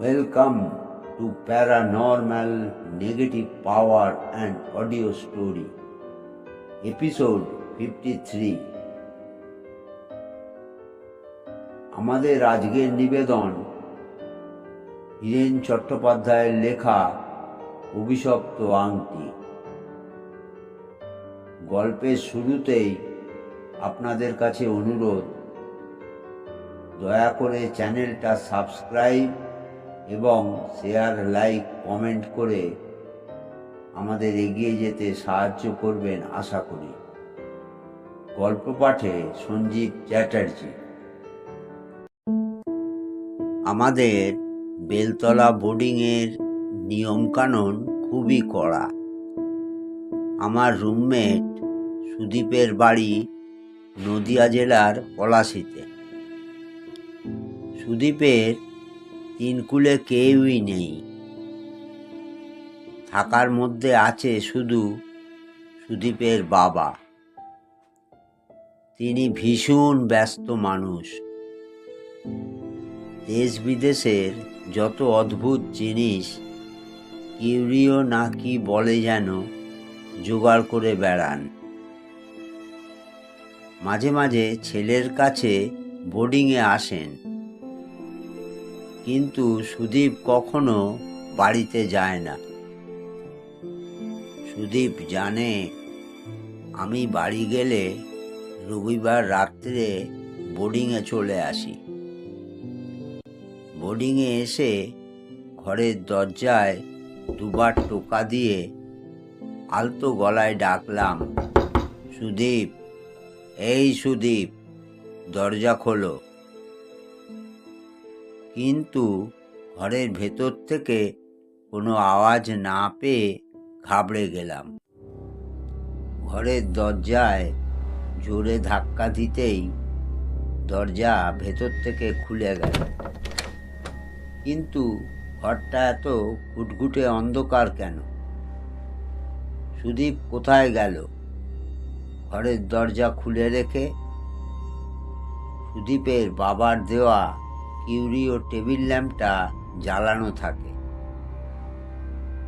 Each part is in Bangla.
Welcome to Paranormal Negative Power and Audio Story, Episode 53. আমাদের আজকের নিবেদন হীরেন চট্টোপাধ্যায়ের লেখা অভিশপ্ত আংটি। গল্পের শুরুতেই আপনাদের কাছে অনুরোধ, দয়া করে চ্যানেলটা সাবস্ক্রাইব এবং শেয়ার, লাইক, কমেন্ট করে আমাদের এগিয়ে যেতে সাহায্য করবেন আশা করি। গল্প পাঠে সঞ্জীব চ্যাটার্জি। আমাদের বেলতলা বোর্ডিংয়ের নিয়মকানুন খুবই কড়া। আমার রুমমেট সুদীপের বাড়ি নদিয়া জেলার পলাশীতে। সুদীপের তিনকুলে কেউই নেই, থাকার মধ্যে আছে শুধু সুদীপের বাবা। তিনি ভীষণ ব্যস্ত মানুষ। দেশ বিদেশের যত অদ্ভুত জিনিস কিউরিও না কি বলে যেন জোগাড় করে বেড়ান। মাঝে মাঝে ছেলের কাছে বোর্ডিংয়ে আসেন, কিন্তু সুদীপ কখনো বাড়িতে যায় না। সুদীপ জানে আমি বাড়ি গেলে রবিবার রাত্রে বোর্ডিংয়ে চলে আসি। বোর্ডিংয়ে এসে ঘরের দরজায় দুবার টোকা দিয়ে আলতো গলায় ডাকলাম, সুদীপ, এই সুদীপ, দরজা খোলো। কিন্তু ঘরের ভেতর থেকে কোনো আওয়াজ না পেয়ে ঘাবড়ে গেলাম। ঘরের দরজায় জোরে ধাক্কা দিতেই দরজা ভেতর থেকে খুলে গেল। কিন্তু ঘরটা এত ঘুটঘুটে অন্ধকার কেন? সুদীপ কোথায় গেল? ঘরের দরজা খুলে রেখে সুদীপের বাবার দেওয়া কিউরিও টেবিল ল্যাম্পটা জ্বালানো থাকে,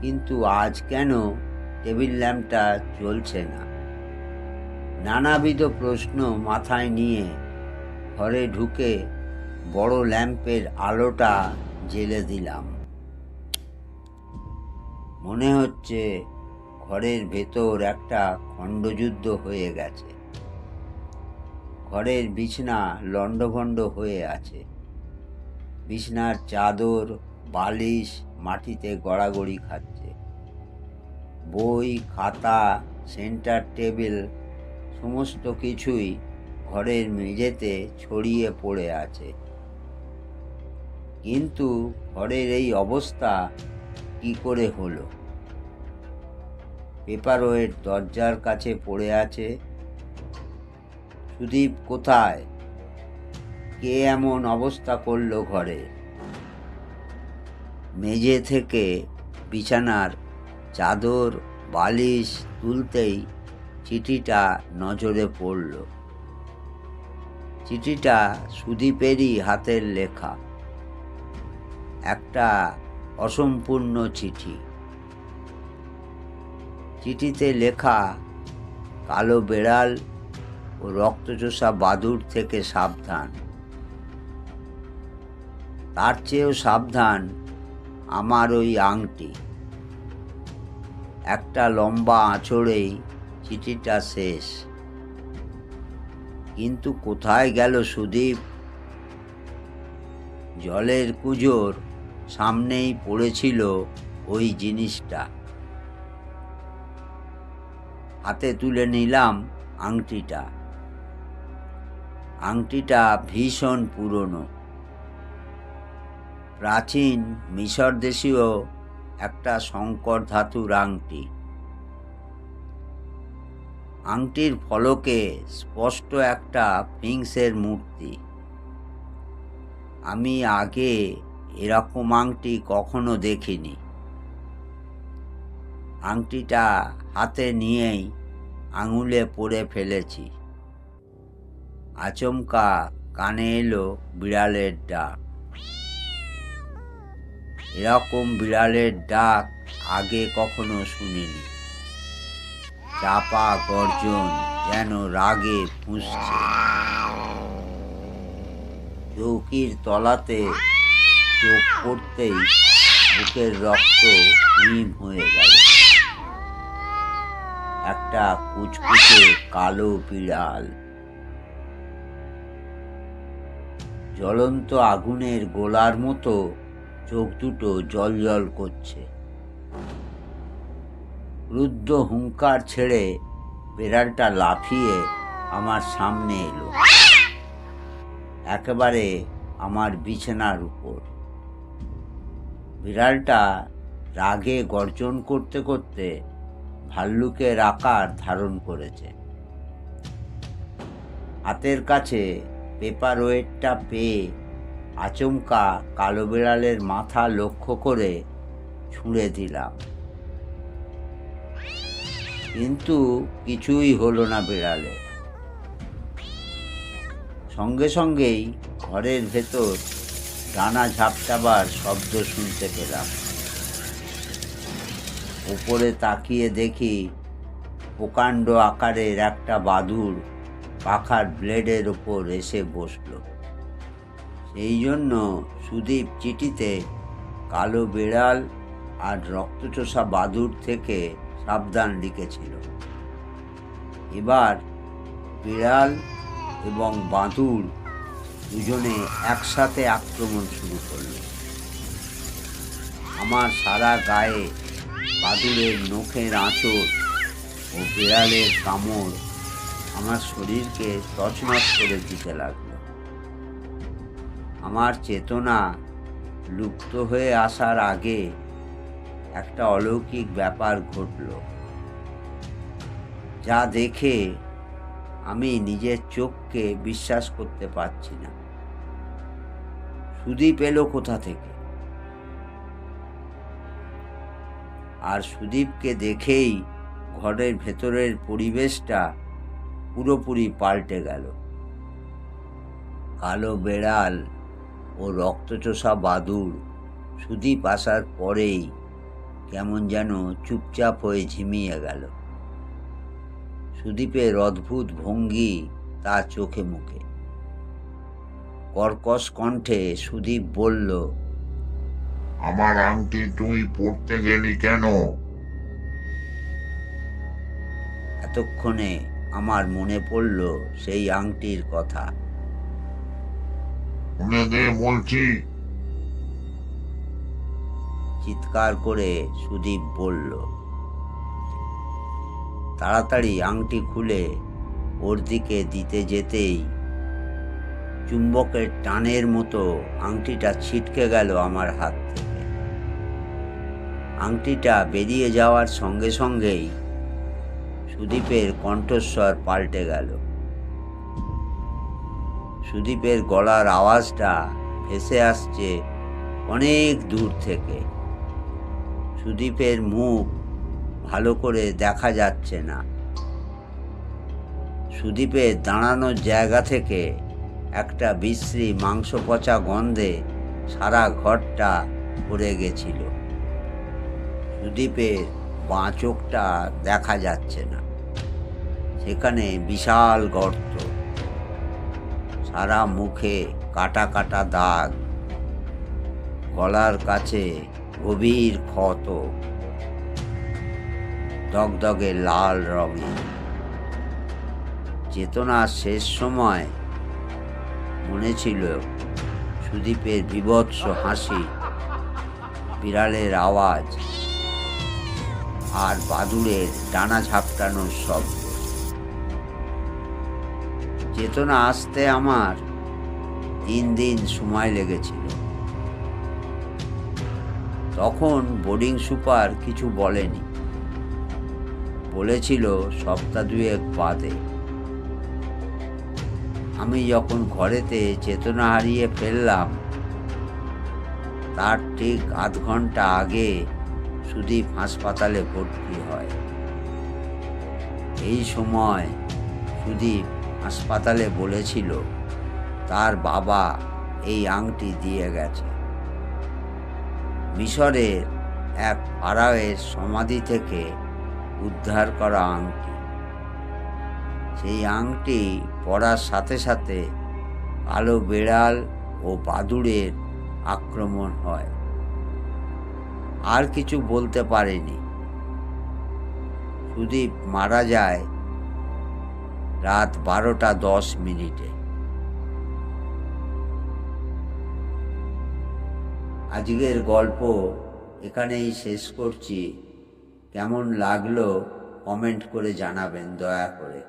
কিন্তু আজ কেন টেবিল ল্যাম্পটা জ্বলছে না? নানাবিধ প্রশ্ন মাথায় নিয়ে ঘরে ঢুকে বড় ল্যাম্পের আলোটা জ্বেলে দিলাম। মনে হচ্ছে ঘরের ভেতর একটা খণ্ডযুদ্ধ হয়ে গেছে। ঘরের বিছনা লণ্ডভণ্ড হয়ে আছে। বিছনার চাদর, বালিশ মাটিতে গড়াগড়ি খাচ্ছে। বই, খাতা, সেন্টার টেবিল সমস্ত কিছুই ঘরের মেঝেতে ছড়িয়ে পড়ে আছে। কিন্তু ঘরের এই অবস্থা কি করে হলো? পেপারওয়েট দরজার কাছে পড়ে আছে। সুদীপ কোথায়? কে এমন অবস্থা করলো ঘরে? মেঝে থেকে বিছানার চাদর, বালিশ তুলতেই চিঠিটা নজরে পড়ল। চিঠিটা সুদীপেরই হাতের লেখা। একটা অসম্পূর্ণ চিঠি। চিঠিতে লেখা, কালো বেড়াল ও রক্তচোষা বাদুড় থেকে সাবধান। তার চেয়েও সাবধান আমার ওই আংটি। একটা লম্বা আঁচড়েই চিঠিটা শেষ। কিন্তু কোথায় গেল সুদীপ? জলের কুজোর সামনেই পড়েছিল ওই জিনিসটা। হাতে তুলে নিলাম আংটিটা। আংটিটা ভীষণ পুরনো। প্রাচীন মিশর দেশীয় একটা সংকর ধাতুর আংটি। আংটির ফলকে স্পষ্ট একটা স্ফিংসের মূর্তি। আমি আগে এরকম আংটি কখনো দেখিনি। আংটিটা হাতে নিয়েই আঙুলে পড়ে ফেলেছি। আচমকা কানে এলো বিড়ালের ডাক। এরকম বিড়ালের ডাক আগে কখনো শুনিনি। চাপা গর্জন, যেন রাগে ফুঁসছে। চৌকির তলাতে চোখ পড়তেই বুকের রক্ত হিম হয়ে গেল। একটা কুচকুচে কালো বিড়াল, জ্বলন্ত আগুনের গোলার মতো চোখ দুটো জ্বলজ্বল করছে। রুদ্ধ হুঙ্কার ছেড়ে বিড়ালটা লাফিয়ে আমার সামনে এলো, একেবারে আমার বিছানার উপর। বিড়ালটা রাগে গর্জন করতে করতে ভাল্লুকের আকার ধারণ করেছে। হাতের কাছে পেপার ওয়েটটা পেয়ে আচমকা কালো বিড়ালের মাথা লক্ষ্য করে ছুঁড়ে দিলাম, কিন্তু কিছুই হলো না বিড়ালে। সঙ্গে সঙ্গেই ঘরের ভেতর ডানা ঝাপটাবার শব্দ শুনতে পেলাম। উপরে তাকিয়ে দেখি প্রকাণ্ড আকারের একটা বাদুড় পাখার ব্লেডের ওপর এসে বসল। সেই জন্য সুদীপ চিঠিতে কালো বিড়াল আর রক্তচোষা বাদুড় থেকে সাবধান লিখেছিল। এবার বিড়াল এবং বাদুড় দুজনে একসাথে আক্রমণ শুরু করল। আমার সারা গায়ে বাদুড়ের নখের আঁচড় ও বিড়ালের কামড় আমার শরীরকে তছনছ করে দিতে লাগলো। আমার চেতনা লুপ্ত হয়ে আসার আগে একটা অলৌকিক ব্যাপার ঘটল, যা দেখে আমি নিজের চোখকে বিশ্বাস করতে পারছি না। সুদীপ এলো কোথা থেকে? আর সুদীপকে দেখেই ঘরের ভেতরের পরিবেশটা পুরোপুরি পাল্টে গেল। কালো বেড়াল ও রক্তচোষা বাদুড় সুদীপ আসার পরেই কেমন যেন চুপচাপ হয়ে ঝিমিয়ে গেল। সুদীপের অদ্ভুত ভঙ্গি তার চোখে মুখে। কর্কশ কণ্ঠে সুদীপ বলল, আমার আংটি তুই পড়তে গেলি কেন? এতক্ষণে আমার মনে পড়ল সেই আংটির কথা। শুনে দে বলছি। চিৎকার করে সুদীপ বলল। তাড়াতাড়ি আংটি খুলে ওর দিকে দিতে যেতেই চুম্বকের টানের মতো আংটিটা ছিটকে গেল আমার হাত থেকে। আংটিটা বেরিয়ে যাওয়ার সঙ্গে সঙ্গেই সুদীপের কণ্ঠস্বর পাল্টে গেল। সুদীপের গলার আওয়াজটা ভেসে আসছে অনেক দূর থেকে। সুদীপের মুখ ভালো করে দেখা যাচ্ছে না। সুদীপের দাঁড়ানোর জায়গা থেকে একটা বিশ্রী মাংস পচা গন্ধে সারা ঘরটা ভরে গেছিল। সুদীপের বাঁ চোখটা দেখা যাচ্ছে না, সেখানে বিশাল গর্ত, সারা মুখে কাটা কাটা দাগ, গলার কাছে গভীর ক্ষত, দগদগে লাল রঙের। চেতনার শেষ সময় মনে ছিল সুদীপের বীভৎস হাসি, বিড়ালের আওয়াজ আর বাদুড়ের ডানা ঝাপটানোর শব্দ। চেতনা আসতে আমার 3 দিন সময় লেগেছিল। তখন বোর্ডিং সুপার কিছু বলেনি, বলেছিল সপ্তাহ 2 বাদে। আমি যখন ঘরেতে চেতনা হারিয়ে ফেললাম, তার ঠিক আধ ঘন্টা আগে সুদীপ হাসপাতালে ভর্তি হয়। এই সময় সুদীপ হাসপাতালে বলেছিল তার বাবা এই আংটি দিয়ে গেছে। মিশরের এক ফারাওয়ের সমাধি থেকে উদ্ধার করা আংটি। সেই আংটি পরার সাথে সাথে কালো বেড়াল ও বাদুড়ের আক্রমণ হয়। আর কিছু বলতে পারেনি। সুদীপ মারা যায় রাত 12:10। আজকের গল্প এখানেই শেষ করছি। কেমন লাগলো কমেন্ট করে জানাবেন দয়া করে।